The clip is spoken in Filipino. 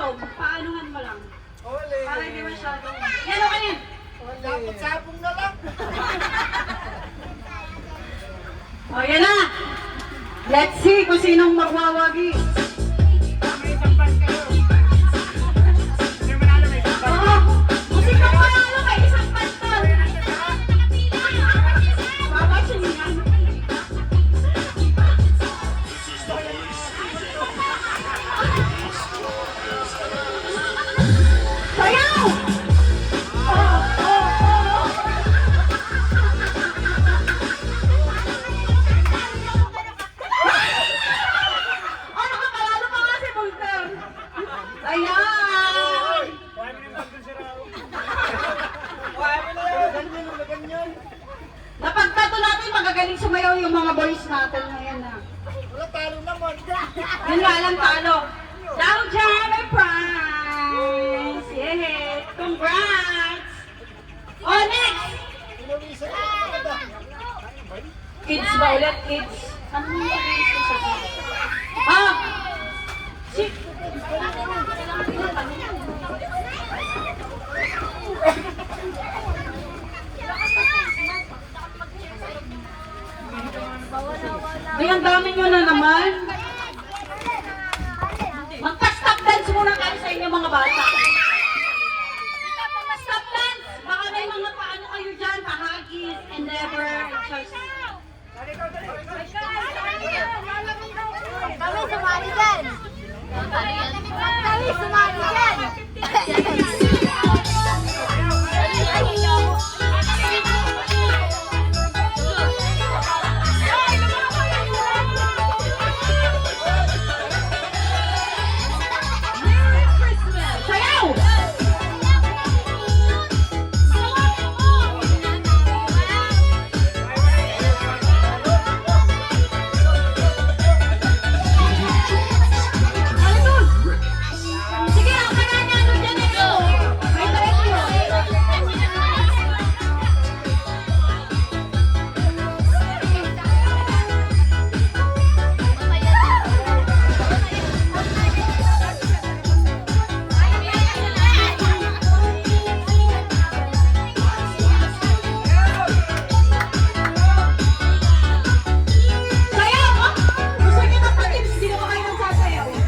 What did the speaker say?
loob. Paanuhan mo lang. Ole. Para hindi masyadong... Yan o kanin! Dapat sabong na lang. O, yan na! Let's see kung sinong magwawagi. May isang pan kayo. May manalo, may isang pan. Oo! Kung sinong manalo kay isang pantol. Babasin yan. Sayaw! Oh, nakakalalo pa nga si Volker. Ayan! Kuha mo yung bandol si Rao. Kuha mo na yan. Ganyan, ganyan. Napagtato natin magagaling sumayaw yung mga boys natin ngayon na. Wala, talo naman. Yun nga lang talo. Down dyan, may prize! Yay! Congrats! Oh, next! Pinawisan na maganda. Kids ba ulit? Kids? Ano yung kids ko sa Ah! Si... Ay, ang dami nyo na naman. Magpa-stop dance muna kayo sa inyo mga bata. Stop dance! Baka may mga paano kayo dyan, pahagis, endeavor, just... Kami sumali dyan. Kami sumali